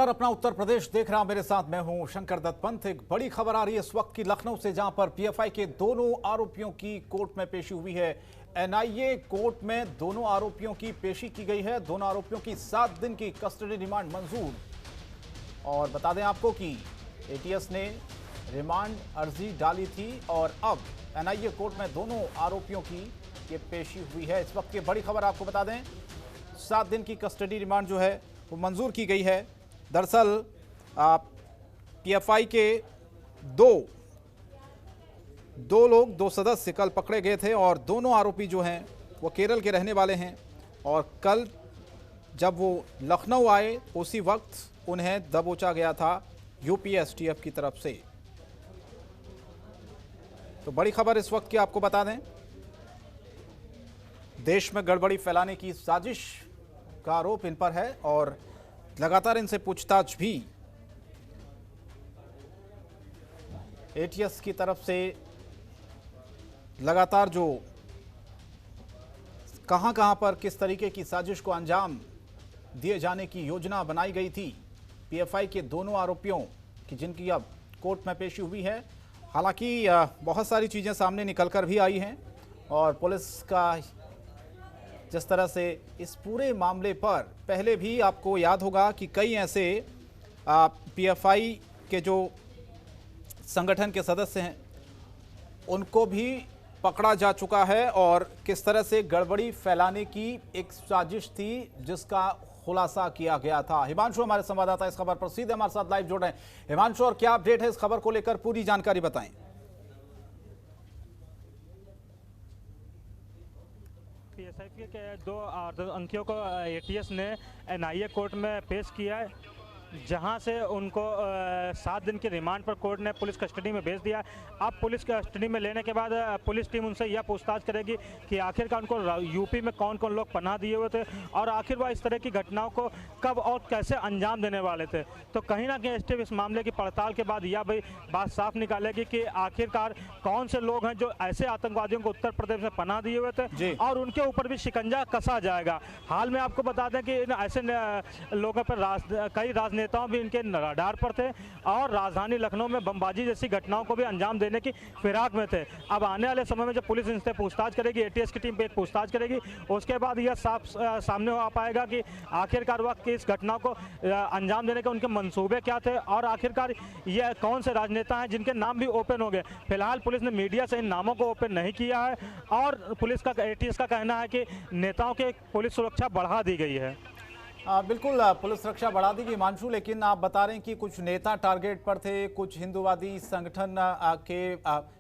लगातार अपना उत्तर प्रदेश देख रहा मेरे साथ मैं हूं शंकर दत्त पंत। एक बड़ी खबर आ रही है इस वक्त की लखनऊ से, जहां पर पीएफआई के दोनों आरोपियों की कोर्ट में पेशी हुई है। एनआईए कोर्ट में दोनों आरोपियों की पेशी की गई है। दोनों आरोपियों की 7 दिन की कस्टडी रिमांड मंजूर। और बता दें आपको कि एटीएस ने रिमांड अर्जी डाली थी और अब एनआईए कोर्ट में दोनों आरोपियों की ये पेशी हुई है। इस वक्त की बड़ी खबर आपको बता दें, 7 दिन की कस्टडी रिमांड जो है वो मंजूर की गई है। दरअसल पीएफआई के दो सदस्य कल पकड़े गए थे और दोनों आरोपी जो हैं वो केरल के रहने वाले हैं। और कल जब वो लखनऊ आए उसी वक्त उन्हें दबोचा गया था यूपी एसटीएफ की तरफ से। तो बड़ी खबर इस वक्त की आपको बता दें, देश में गड़बड़ी फैलाने की साजिश का आरोप इन पर है और लगातार इनसे पूछताछ भी एटीएस की तरफ से लगातार जो कहां पर किस तरीके की साजिश को अंजाम दिए जाने की योजना बनाई गई थी पीएफआई के दोनों आरोपियों की, जिनकी अब कोर्ट में पेशी हुई है। हालांकि बहुत सारी चीजें सामने निकलकर भी आई हैं और पुलिस का जिस तरह से इस पूरे मामले पर पहले भी आपको याद होगा कि कई ऐसे पीएफआई के जो संगठन के सदस्य हैं उनको भी पकड़ा जा चुका है और किस तरह से गड़बड़ी फैलाने की एक साजिश थी जिसका खुलासा किया गया था। हिमांशु हमारे संवाददाता इस खबर पर सीधे हमारे साथ लाइव जुड़ रहे हैं। हिमांशु, और क्या अपडेट है इस खबर को लेकर, पूरी जानकारी बताएं। पीएफआई के 2 अंकियों को एटीएस ने एनआईए कोर्ट में पेश किया है, जहां से उनको 7 दिन की रिमांड पर कोर्ट ने पुलिस कस्टडी में भेज दिया। अब पुलिस कस्टडी में लेने के बाद पुलिस टीम उनसे यह पूछताछ करेगी कि आखिरकार उनको यूपी में कौन कौन लोग पनाह दिए हुए थे और आखिर वह इस तरह की घटनाओं को कब और कैसे अंजाम देने वाले थे। तो कहीं ना कहीं एसटीएफ इस मामले की पड़ताल के बाद यह भी बात साफ निकालेगी कि आखिरकार कौन से लोग हैं जो ऐसे आतंकवादियों को उत्तर प्रदेश में पनाह दिए हुए थे और उनके ऊपर भी शिकंजा कसा जाएगा। हाल में आपको बता दें कि इन ऐसे लोगों पर कई नेताओं भी इनके रडार पर थे और राजधानी लखनऊ में बमबाजी जैसी घटनाओं को भी अंजाम देने की फिराक में थे। अब आने वाले समय में जब पुलिस इनसे पूछताछ करेगी, एटीएस की टीम पे एक पूछताछ करेगी, उसके बाद यह साफ सामने आ पाएगा कि आखिरकार वह किस घटना को अंजाम देने के उनके मंसूबे क्या थे और आखिरकार यह कौन से राजनेता हैं जिनके नाम भी ओपन हो गए। फिलहाल पुलिस ने मीडिया से इन नामों को ओपन नहीं किया है और पुलिस का एटीएस का कहना है कि नेताओं के पुलिस सुरक्षा बढ़ा दी गई है। बिल्कुल पुलिस सुरक्षा बढ़ा दी गई हिमांशु, लेकिन आप बता रहे हैं कि कुछ नेता टारगेट पर थे, कुछ हिंदूवादी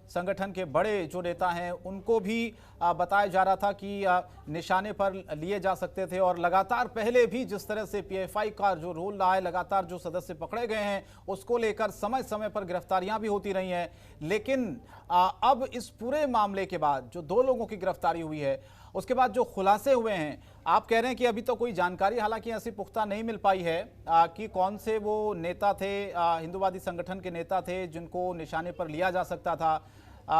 संगठन के बड़े जो नेता हैं उनको भी बताया जा रहा था कि निशाने पर लिए जा सकते थे। और लगातार पहले भी जिस तरह से पीएफआई का जो रोल रहा है, लगातार जो सदस्य पकड़े गए हैं उसको लेकर समय समय पर गिरफ्तारियां भी होती रही हैं। लेकिन अब इस पूरे मामले के बाद जो 2 लोगों की गिरफ्तारी हुई है, उसके बाद जो खुलासे हुए हैं, आप कह रहे हैं कि अभी तो कोई जानकारी हालांकि ऐसी पुख्ता नहीं मिल पाई है कि कौन से वो नेता थे, हिंदूवादी संगठन के नेता थे जिनको निशाने पर लिया जा सकता था।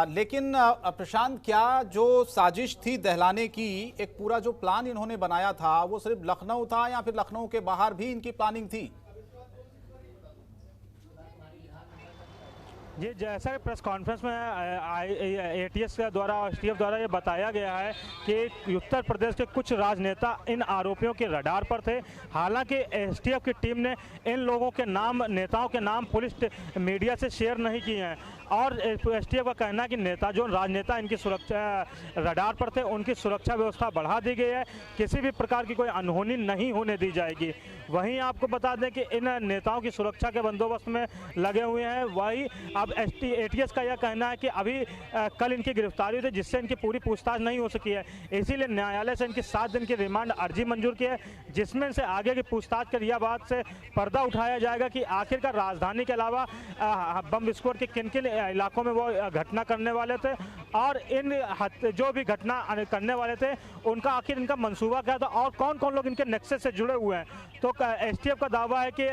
लेकिन प्रशांत, क्या जो साजिश थी दहलाने की, एक पूरा जो प्लान इन्होंने बनाया था वो सिर्फ लखनऊ था या फिर लखनऊ के बाहर भी इनकी प्लानिंग थी? ये जैसा कि प्रेस कॉन्फ्रेंस में एटीएस के द्वारा और एसटीएफ द्वारा ये बताया गया है कि उत्तर प्रदेश के कुछ राजनेता इन आरोपियों के रडार पर थे। हालांकि एसटीएफ की टीम ने इन लोगों के नाम, नेताओं के नाम पुलिस मीडिया से शेयर नहीं किए हैं और एसटीएफ का कहना है कि जो राजनेता इनकी सुरक्षा रडार पर थे उनकी सुरक्षा व्यवस्था बढ़ा दी गई है, किसी भी प्रकार की कोई अनहोनी नहीं होने दी जाएगी। वहीं आपको बता दें कि इन नेताओं की सुरक्षा के बंदोबस्त में लगे हुए हैं। वही अब एटीएस का यह कहना है कि अभी कल इनकी गिरफ्तारी हुई थी जिससे इनकी पूरी पूछताछ नहीं हो सकी है, इसीलिए न्यायालय से इनकी 7 दिन की रिमांड अर्जी मंजूर की है, जिसमें से आगे की पूछताछ कर यह बात से पर्दा उठाया जाएगा कि आखिरकार राजधानी के अलावा बम विस्फोट के किन किन इलाकों में वो घटना करने वाले थे और इन जो भी घटना करने वाले थे उनका आखिर इनका मंसूबा क्या था और कौन कौन लोग इनके नेक्सस से जुड़े हुए हैं। तो एसटीएफ का दावा है कि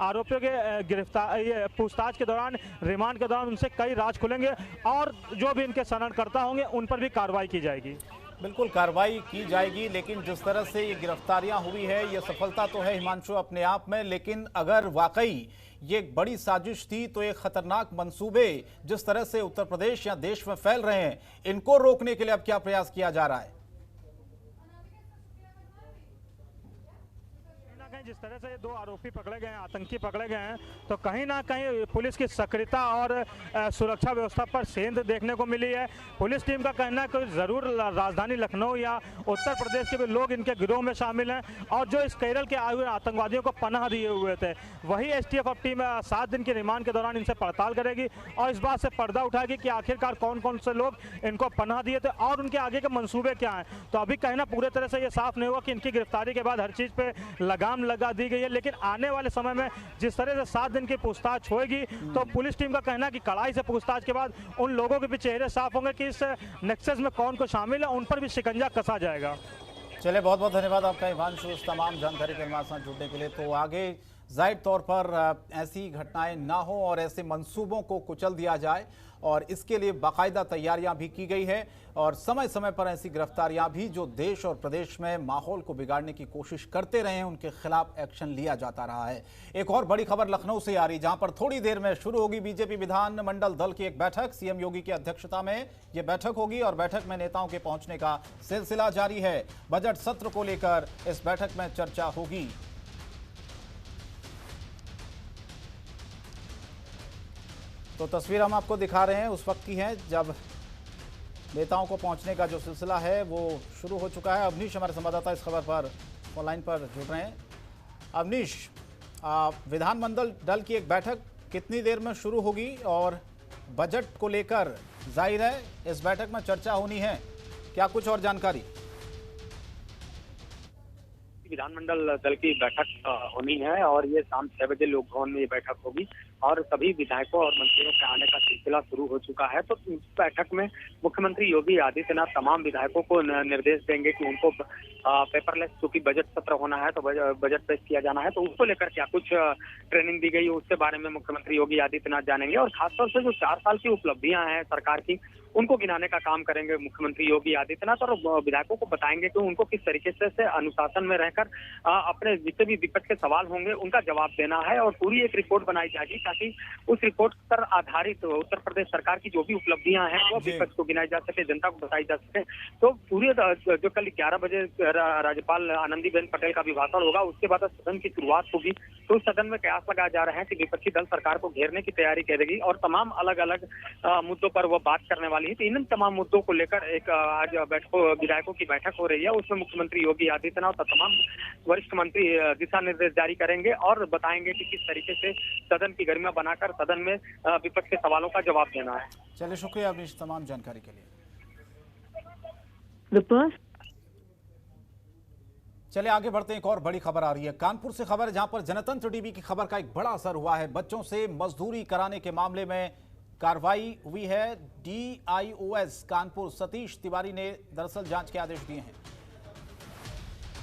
आरोपियों के पूछताछ के दौरान, रिमांड के दौरान उनसे कई राज खुलेंगे और जो भी इनके सनदकर्ता होंगे उन पर भी कार्रवाई की जाएगी। बिल्कुल कार्रवाई की जाएगी, लेकिन जिस तरह से ये गिरफ्तारियां हुई है ये सफलता तो है हिमांशु अपने आप में, लेकिन अगर वाकई ये एक बड़ी साजिश थी तो एक खतरनाक मंसूबे जिस तरह से उत्तर प्रदेश या देश में फैल रहे हैं, इनको रोकने के लिए अब क्या प्रयास किया जा रहा है? जिस तरह से ये दो आरोपी पकड़े गए हैं, आतंकी पकड़े गए हैं, तो कहीं ना कहीं पुलिस की सक्रियता और सुरक्षा व्यवस्था पर सेंध देखने को मिली है। पुलिस टीम का कहना है कि जरूर राजधानी लखनऊ या उत्तर प्रदेश के भी लोग इनके गिरोह में शामिल हैं और जो इस केरल के आए हुए आतंकवादियों को पनाह दिए हुए थे, वही एसटीएफ टीम 7 दिन के रिमांड के दौरान इनसे पड़ताल करेगी और इस बात से पर्दा उठाएगी कि आखिरकार कौन कौन से लोग इनको पनाह दिए थे और उनके आगे के मंसूबे क्या हैं। तो अभी कहना पूरे तरह से ये साफ नहीं हुआ कि इनकी गिरफ्तारी के बाद हर चीज़ पे लगाम लगा दी गई है, लेकिन आने वाले समय में जिस तरह से 7 दिन की पूछताछ होगी तो पुलिस टीम का कहना है कि कड़ाई से पूछताछ के बाद उन लोगों के भी चेहरे साफ होंगे कि इस नेक्सस में कौन को शामिल है, उन पर भी शिकंजा कसा जाएगा। चलिए, बहुत बहुत धन्यवाद आपका हिमांशु इस तमाम जानकारी के हमारे साथ जुड़ने के लिए। तो आगे जाहिर तौर पर ऐसी घटनाएं ना हो और ऐसे मंसूबों को कुचल दिया जाए और इसके लिए बाकायदा तैयारियां भी की गई है और समय समय पर ऐसी गिरफ्तारियां भी जो देश और प्रदेश में माहौल को बिगाड़ने की कोशिश करते रहे हैं उनके खिलाफ एक्शन लिया जाता रहा है। एक और बड़ी खबर लखनऊ से आ रही, जहां पर थोड़ी देर में शुरू होगी बीजेपी विधानमंडल दल की एक बैठक। सीएम योगी की अध्यक्षता में यह बैठक होगी और बैठक में नेताओं के पहुंचने का सिलसिला जारी है। बजट सत्र को लेकर इस बैठक में चर्चा होगी। तो तस्वीर हम आपको दिखा रहे हैं उस वक्त की है जब नेताओं को पहुंचने का जो सिलसिला है वो शुरू हो चुका है। अवनीश हमारे संवाददाता इस खबर पर ऑनलाइन पर जुड़ रहे हैं। अवनीश, विधानमंडल दल की एक बैठक कितनी देर में शुरू होगी और बजट को लेकर जाहिर है इस बैठक में चर्चा होनी है, क्या कुछ और जानकारी? विधानमंडल दल की बैठक होनी है और ये शाम 6 बजे लोक भवन में ये बैठक होगी और सभी विधायकों और मंत्रियों के आने का सिलसिला शुरू हो चुका है। तो इस बैठक में मुख्यमंत्री योगी आदित्यनाथ तमाम विधायकों को निर्देश देंगे कि उनको पेपरलेस, चूंकि बजट सत्र होना है तो बजट पेश किया जाना है, तो उसको लेकर क्या कुछ ट्रेनिंग दी गई है उसके बारे में मुख्यमंत्री योगी आदित्यनाथ जानेंगे और खासतौर से जो 4 साल की उपलब्धियां हैं सरकार की उनको गिनाने का काम करेंगे मुख्यमंत्री योगी आदित्यनाथ और विधायकों को बताएंगे कि उनको किस तरीके से अनुशासन में रहकर अपने जितने भी विपक्ष के सवाल होंगे उनका जवाब देना है और पूरी एक रिपोर्ट बनाई जाएगी ताकि उस रिपोर्ट पर आधारित उत्तर प्रदेश सरकार की जो भी उपलब्धियां हैं वो विपक्ष को गिनाई जा सके, जनता को बताई जा सके। तो पूरे जो कल 11 बजे राज्यपाल आनंदीबेन पटेल का अभिभाषण होगा उसके बाद सदन की शुरुआत होगी। तो उस सदन में कयास लगाया जा रहा है कि विपक्षी दल सरकार को घेरने की तैयारी करेगी और तमाम अलग अलग मुद्दों पर वो बात करने वाली है। तो इन तमाम मुद्दों को लेकर एक आज विधायकों की बैठक हो रही है, उसमें मुख्यमंत्री योगी आदित्यनाथ और तमाम वरिष्ठ मंत्री दिशा निर्देश जारी करेंगे और बताएंगे कि किस तरीके से सदन की गरिमा बनाकर सदन में विपक्ष के सवालों का जवाब देना है। चलिए, शुक्रिया अवनीश तमाम जानकारी के लिए। चलिए आगे बढ़ते हैं। एक और बड़ी खबर आ रही है कानपुर से खबर है, जहां पर जनतंत्र टीवी की खबर का एक बड़ा असर हुआ है। बच्चों से मजदूरी कराने के मामले में कार्रवाई हुई है। डीआईओएस कानपुर सतीश तिवारी ने दरअसल जांच के आदेश दिए हैं।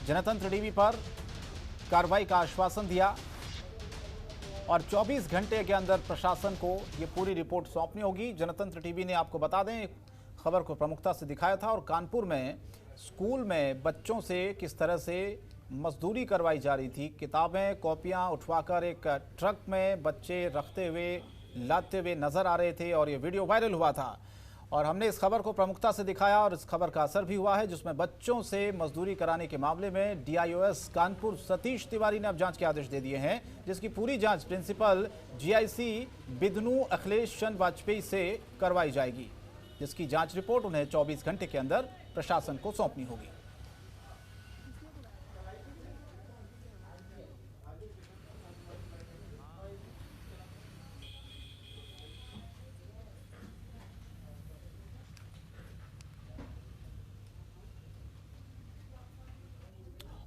जनतंत्र टीवी पर कार्रवाई का आश्वासन दिया और 24 घंटे के अंदर प्रशासन को ये पूरी रिपोर्ट सौंपनी होगी। जनतंत्र टीवी ने आपको बता दें खबर को प्रमुखता से दिखाया था और कानपुर में स्कूल में बच्चों से किस तरह से मजदूरी करवाई जा रही थी। किताबें, कॉपियां उठवाकर एक ट्रक में बच्चे रखते हुए लाते हुए नजर आ रहे थे और ये वीडियो वायरल हुआ था और हमने इस खबर को प्रमुखता से दिखाया और इस खबर का असर भी हुआ है, जिसमें बच्चों से मजदूरी कराने के मामले में डीआईओएस कानपुर सतीश तिवारी ने अब जांच के आदेश दे दिए हैं, जिसकी पूरी जांच प्रिंसिपल जीआईसी बिदनू अखिलेश चंद्र वाजपेयी से करवाई जाएगी, जिसकी जांच रिपोर्ट उन्हें 24 घंटे के अंदर प्रशासन को सौंपनी होगी।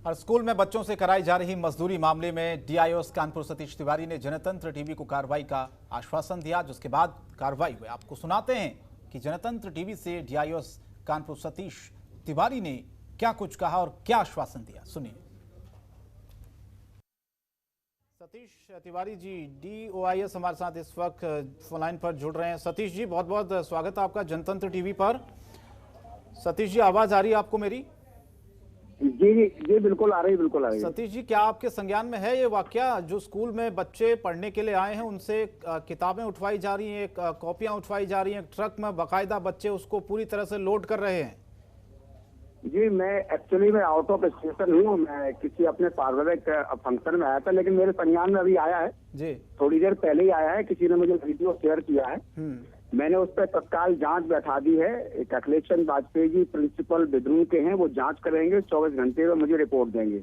और स्कूल में बच्चों से कराई जा रही मजदूरी मामले में डीआईओएस कानपुर सतीश तिवारी ने जनतंत्र टीवी को कार्रवाई का आश्वासन दिया, जिसके बाद कार्रवाई हुई। आपको सुनाते हैं कि जनतंत्र टीवी से डीआईओएस कानपुर सतीश तिवारी ने क्या कुछ कहा और क्या आश्वासन दिया, सुनिए। सतीश तिवारी जी, डीओआईएस हमारे साथ इस वक्त फोन लाइन पर जुड़ रहे हैं। सतीश जी, बहुत बहुत स्वागत है आपका जनतंत्र टीवी पर। सतीश जी, आवाज आ रही है आपको मेरी? जी जी जी, बिल्कुल आ रही है, बिल्कुल आ रही है। सतीश जी, क्या आपके संज्ञान में है ये वाकया जो स्कूल में बच्चे पढ़ने के लिए आए हैं उनसे किताबें उठवाई जा रही हैं, कॉपियां उठवाई जा रही हैं, ट्रक में बाकायदा बच्चे उसको पूरी तरह से लोड कर रहे हैं? जी, मैं आउट ऑफ स्टेशन हूँ, मैं किसी अपने पारिवारिक फंक्शन में आया था, लेकिन मेरे संज्ञान में अभी आया है जी, थोड़ी देर पहले ही आया है। किसी ने मुझे वीडियो शेयर किया है, मैंने उस पर तत्काल जांच बैठा दी है। एक अखिलेश वाजपेयी जी प्रिंसिपल बिदरू के हैं, वो जांच करेंगे, 24 घंटे में मुझे रिपोर्ट देंगे।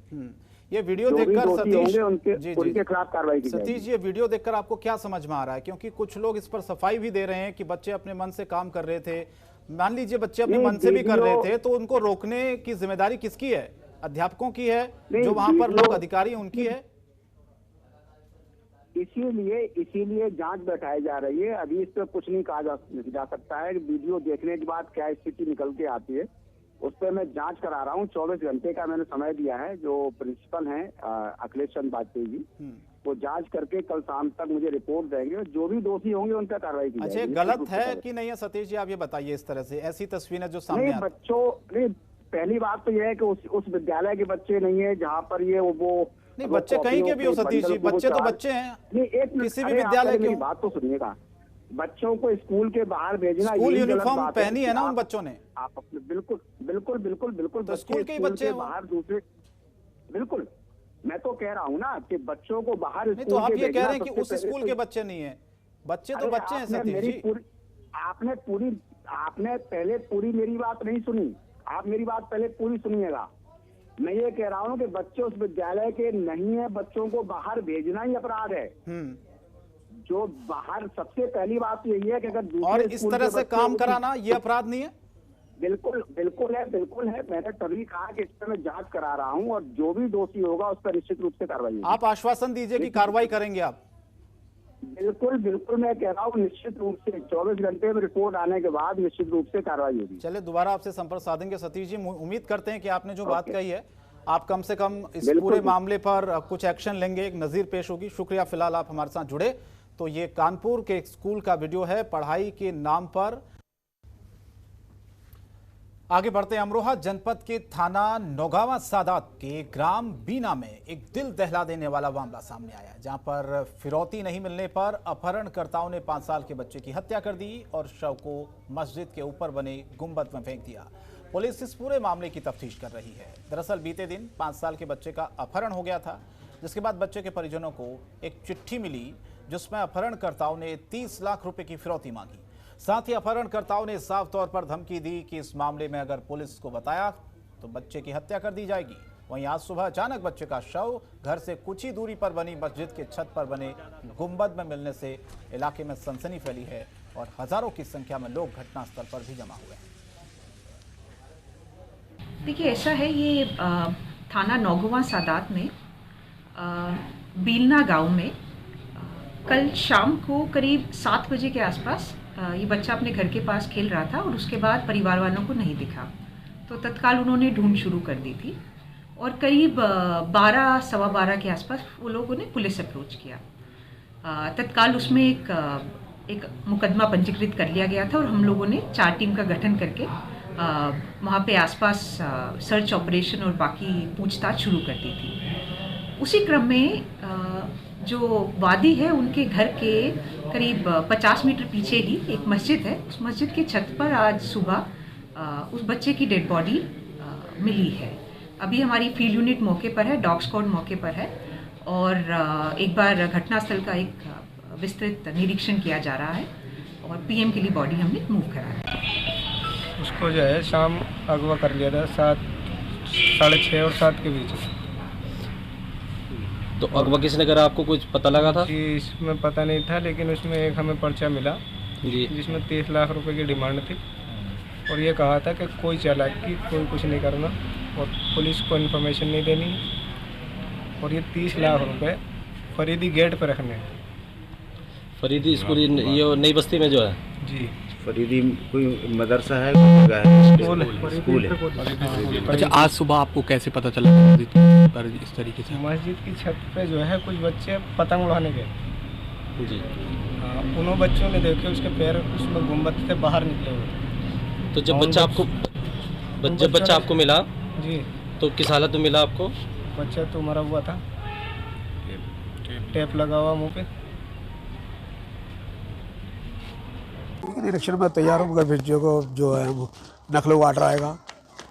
ये वीडियो देखकर सतीश उनके खिलाफ कार्रवाई की जाएगी। सतीश जी, ये वीडियो देखकर आपको क्या समझ में आ रहा है? क्योंकि कुछ लोग इस पर सफाई भी दे रहे हैं कि बच्चे अपने मन से काम कर रहे थे। मान लीजिए बच्चे अपने मन से भी कर रहे थे, तो उनको रोकने की जिम्मेदारी किसकी है? अध्यापकों की है? जो वहां पर लोग अधिकारी हैं उनकी है? इसीलिए जांच बैठाई जा रही है। अभी इस पर कुछ नहीं कहा जा सकता है। वीडियो देखने के बाद क्या स्थिति निकल के आती है उस पर मैं जांच करा रहा हूँ। 24 घंटे का मैंने समय दिया है। जो प्रिंसिपल हैं अखिलेश वाजपेयी जी, वो जांच करके कल शाम तक मुझे रिपोर्ट देंगे। जो भी दोषी होंगे उन पर कार्रवाई की जाएगी। अच्छा, गलत है कि नहीं है सतीश जी, आप ये बताइए। इस तरह से ऐसी तस्वीरें जो सामने नहीं, पहली बात तो यह है कि उस विद्यालय के बच्चे नहीं है जहाँ पर ये वो नहीं, बच्चे कहीं के भी हो सतीश जी, बच्चे तो बच्चे हैं। किसी भी विद्यालय की बात तो सुनिएगा। बच्चों को स्कूल के बाहर भेजना, स्कूल यूनिफॉर्म पहनी है ना उन बच्चों ने। आप अपने बिल्कुल तो स्कूल के बच्चे बाहर दूसरे, बिल्कुल मैं तो कह रहा हूँ ना कि बच्चों को बाहर नहीं, तो आप ये कह रहे हैं कि उस स्कूल के बच्चे नहीं है? बच्चे तो बच्चे हैं सतीश जी। आपने पहले पूरी मेरी बात नहीं सुनी। आप मेरी बात पहले पूरी सुनिएगा। मैं ये कह रहा हूँ कि बच्चे उस विद्यालय के नहीं है, बच्चों को बाहर भेजना ही अपराध है। जो बाहर, सबसे पहली बात तो यही है कि अगर और इस तरह से काम कराना ये अपराध नहीं है? बिल्कुल है। मैंने तभी कहा कि इस पर मैं जांच करा रहा हूँ और जो भी दोषी होगा उस पर निश्चित रूप से कार्रवाई होगी। आप आश्वासन दीजिए कि कार्रवाई करेंगे आप? बिल्कुल मैं कह रहा हूँ निश्चित रूप से 24 घंटे में रिपोर्ट आने के बाद निश्चित रूप से कार्रवाई होगी। चलिए, दोबारा आपसे संपर्क साधेंगे सतीश जी। उम्मीद करते हैं कि आपने जो बात कही है, आप कम से कम इस पूरे मामले पर कुछ एक्शन लेंगे, एक नज़ीर पेश होगी। शुक्रिया, फिलहाल आप हमारे साथ जुड़े। तो ये कानपुर के स्कूल का वीडियो है, पढ़ाई के नाम पर। आगे बढ़ते हैं। अमरोहा जनपद के थाना नौगावा सादात के ग्राम बीना में एक दिल दहला देने वाला मामला सामने आया है, जहां पर फिरौती नहीं मिलने पर अपहरणकर्ताओं ने 5 साल के बच्चे की हत्या कर दी और शव को मस्जिद के ऊपर बने गुंबद में फेंक दिया। पुलिस इस पूरे मामले की तफ्तीश कर रही है। दरअसल बीते दिन 5 साल के बच्चे का अपहरण हो गया था, जिसके बाद बच्चे के परिजनों को एक चिट्ठी मिली जिसमें अपहरणकर्ताओं ने 30 लाख रुपए की फिरौती मांगी। साथ ही अपहरणकर्ताओं ने साफ तौर पर धमकी दी कि इस मामले में अगर पुलिस को बताया तो बच्चे की हत्या कर दी जाएगी। वहीं आज सुबह अचानक बच्चे का शव घर से कुछ ही दूरी पर बनी मस्जिद के छत पर बने गुंबद में मिलने से इलाके में सनसनी फैली है और हजारों की संख्या में लोग घटनास्थल पर भी जमा हुए हैं। देखिए, ऐसा है, ये थाना नौगावा सादात में बीलना गांव में कल शाम को करीब 7 बजे के आसपास ये बच्चा अपने घर के पास खेल रहा था और उसके बाद परिवार वालों को नहीं दिखा, तो तत्काल उन्होंने ढूंढ शुरू कर दी थी और करीब 12 सवा 12 के आसपास वो लोगों ने पुलिस अप्रोच किया। तत्काल उसमें एक मुकदमा पंजीकृत कर लिया गया था और हम लोगों ने 4 टीम का गठन करके वहाँ पे आसपास सर्च ऑपरेशन और बाकी पूछताछ शुरू कर दी थी। उसी क्रम में जो वादी है उनके घर के करीब 50 मीटर पीछे ही एक मस्जिद है। उस मस्जिद के छत पर आज सुबह उस बच्चे की डेड बॉडी मिली है। अभी हमारी फील्ड यूनिट मौके पर है, डॉग स्क्वाड मौके पर है और एक बार घटनास्थल का एक विस्तृत निरीक्षण किया जा रहा है और पीएम के लिए बॉडी हमने मूव करा है। उसको जो है शाम अगवा कर लिया था 7, 6:30 और 7 के बीच। तो अगवा किसने करा, आपको कुछ पता लगा था? जी, इसमें पता नहीं था, लेकिन उसमें एक हमें पर्चा मिला जी, जिसमें 30 लाख रुपए की डिमांड थी और ये कहा था कि कोई चालाकी, कोई कुछ नहीं करना और पुलिस को इन्फॉर्मेशन नहीं देनी और ये 30 लाख रुपए फरीदी गेट पर रखने। फरीदी स्कूल ये नई बस्ती में जो है जी, फरीदी कोई मदरसा है, कोई जगह है, स्कूल है। अच्छा, आज सुबह आपको कैसे पता चला मस्जिद पर इस तरीके से? मस्जिद की छत पे जो है कुछ बच्चे पतंग उड़ाने गए जी। उन्होंने बच्चों ने देखे उसके पैर उसमें गुंबद से बाहर निकले हुए। तो जब बच्चा आपको जब बच्चा आपको मिला जी, तो किस हालत में मिला आपको? बच्चा तो मरा हुआ था, टेप लगा हुआ मुंह पे। निरीक्षण में तैयार हूँ, मगर बच्चों को जो है नकलो ऑर्डर आएगा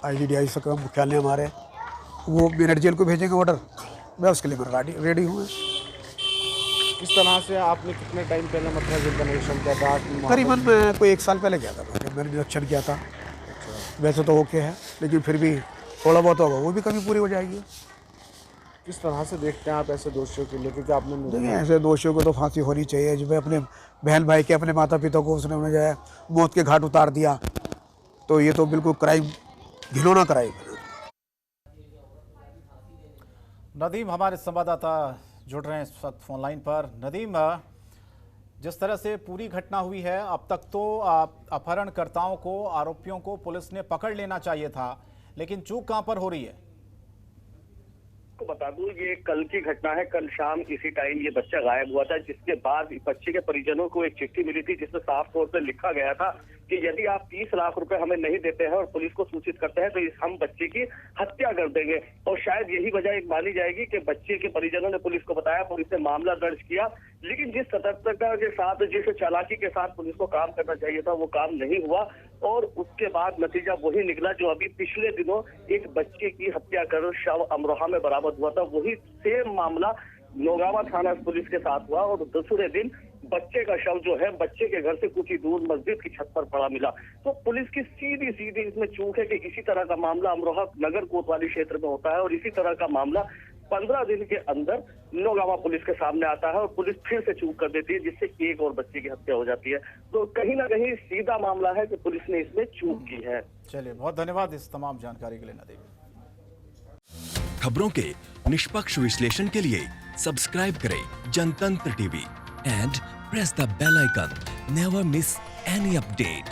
IGDI से मुख्यालय हमारे, वो मेरठ जेल को भेजेंगे ऑर्डर, मैं उसके लिए रेडी हूँ। किस तरह से आपने कितने टाइम पहले मथुरा जेल का निरीक्षण किया था? करीबन मैं कोई 1 साल पहले गया था, मैंने निरीक्षण किया था। वैसे तो ओके है, लेकिन फिर भी थोड़ा बहुत होगा, वो भी कमी पूरी हो जाएगी। किस तरह से देखते हैं आप ऐसे दोषियों के लिए, क्योंकि आपने देखिए ऐसे दोषियों को तो फांसी होनी चाहिए। जब अपने बहन भाई के, अपने माता पिता को उसने जो है मौत के घाट उतार दिया, तो ये तो बिल्कुल क्राइम, घिनौना क्राइम है। नदीम हमारे संवाददाता जुड़ रहे हैं इस वक्त फोन लाइन पर। नदीम, जिस तरह से पूरी घटना हुई है, अब तक तो अपहरणकर्ताओं को, आरोपियों को पुलिस ने पकड़ लेना चाहिए था, लेकिन चूक कहां पर हो रही है? को बता दूं, ये कल की घटना है। कल शाम इसी टाइम ये बच्चा गायब हुआ था, जिसके बाद बच्चे के परिजनों को एक चिट्ठी मिली थी जिसमें साफ तौर पर लिखा गया था कि यदि आप 30 लाख रुपए हमें नहीं देते हैं और पुलिस को सूचित करते हैं तो हम बच्चे की हत्या कर देंगे। और शायद यही वजह एक मानी जाएगी कि बच्चे के परिजनों ने पुलिस को बताया, पुलिस ने मामला दर्ज किया, लेकिन जिस सतर्कता के साथ, जिस चालाकी के साथ पुलिस को काम करना चाहिए था, वो काम नहीं हुआ। और उसके बाद नतीजा वही निकला जो अभी पिछले दिनों एक बच्चे की हत्या कर शव अमरोहा में बरामद हुआ था। वही सेम मामला नौगावा थाना पुलिस के साथ हुआ और दूसरे दिन बच्चे का शव जो है बच्चे के घर से कुछ ही दूर मस्जिद की छत पर पड़ा मिला। तो पुलिस की सीधी इसमें चूक है कि इसी तरह का मामला अमरोहा नगर कोतवाली क्षेत्र में होता है और इसी तरह का मामला 15 दिन के अंदर नौगावा पुलिस के सामने आता है और पुलिस फिर से चूक कर देती है, जिससे एक और बच्चे की हत्या हो जाती है। तो कहीं ना कहीं सीधा मामला है कि पुलिस ने इसमें चूक की है। चलिए, बहुत धन्यवाद इस तमाम जानकारी के लिए नदीम। खबरों के निष्पक्ष विश्लेषण के लिए सब्सक्राइब करें Jantantra TV and press the bell icon. Never miss any update.